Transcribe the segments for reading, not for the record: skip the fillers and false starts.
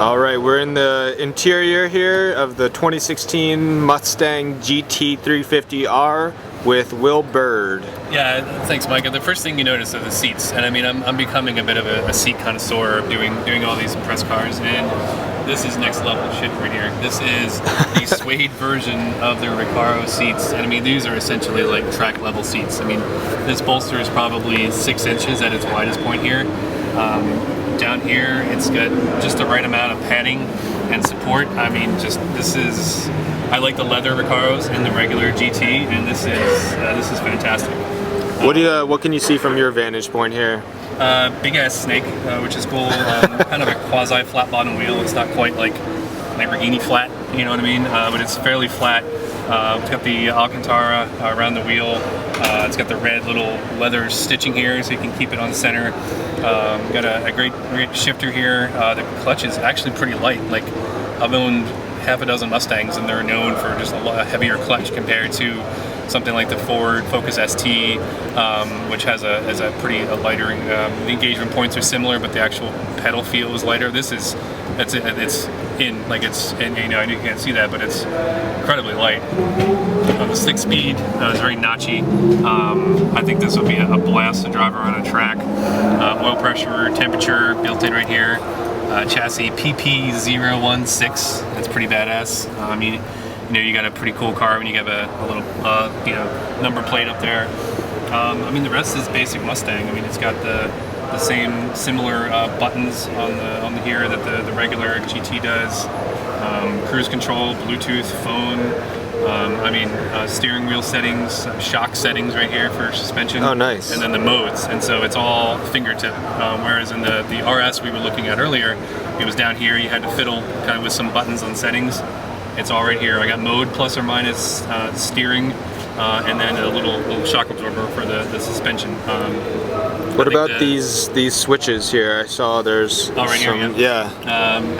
All right, we're in the interior here of the 2016 Mustang GT350R with Will Bird. Yeah, thanks, Micah. The first thing you notice are the seats, and I mean, I'm becoming a bit of a seat connoisseur, doing all these press cars, and this is next level shit right here. This is the suede version of the Recaro seats, and I mean, these are essentially like track level seats. I mean, this bolster is probably 6 inches at its widest point here. Down here, it's got just the right amount of padding and support. I mean, I like the leather Recaros and the regular GT, and this is fantastic. What can you see from your vantage point here? Big ass snake, which is cool. Kind of a quasi flat bottom wheel. It's not quite like Lamborghini flat, you know what I mean? But it's fairly flat. It's got the Alcantara around the wheel. It's got the red little leather stitching here, so you can keep it on center. Got a great shifter here. The clutch is actually pretty light. Like, I've owned half a dozen Mustangs, and they're known for just a lot heavier clutch compared to something like the Ford Focus ST, which has a pretty lighter. The engagement points are similar, but the actual pedal feel is lighter. You know, you can't see that, but it's incredibly light. The 6-speed is very notchy. I think this will be a blast to drive around a track. Oil pressure, temperature built in right here. Chassis PP016. That's pretty badass. You know, you got a pretty cool car when you have a little number plate up there. I mean, the rest is basic Mustang. I mean, it's got the similar buttons on the here that the regular GT does. Cruise control, Bluetooth, phone. Steering wheel settings, shock settings right here for suspension. Oh, nice. And then the modes, and so it's all fingertip. Whereas in the RS we were looking at earlier, it was down here. You had to fiddle kind of with some buttons on settings. It's all right here. I got mode plus or minus, steering, and then a little shock absorber for the suspension. What about these switches here? I saw there's right some, here,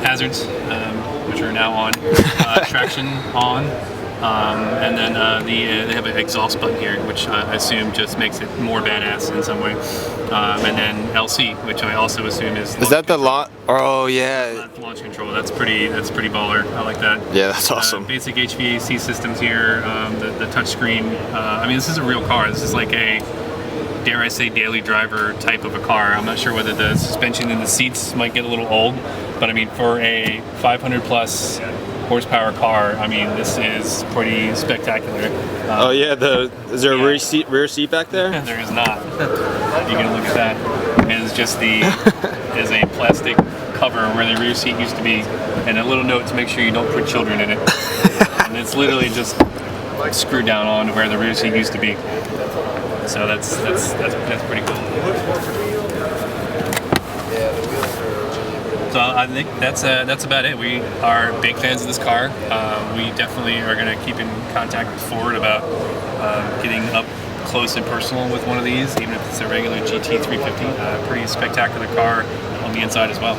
hazards, which are now on, traction on. And then they have an exhaust button here, which I assume just makes it more badass in some way. And then LC, which I also assume is that the launch? Oh yeah, launch control. That's pretty baller. I like that. Yeah, that's awesome. Basic HVAC systems here. The touchscreen. I mean, this is a real car. This is like a, dare I say, daily driver type of a car. I'm not sure whether the suspension in the seats might get a little old, but I mean, for a 500 plus horsepower car, I mean, this is pretty spectacular. Oh yeah, is there a rear seat back there? There is not. You can look at that. It is just is a plastic cover where the rear seat used to be, and a little note to make sure you don't put children in it. And it's literally just screwed down on where the rear seat used to be. So that's pretty cool. So I think that's about it. We are big fans of this car. We definitely are going to keep in contact with Ford about getting up close and personal with one of these, even if it's a regular GT350. Pretty spectacular car on the inside as well.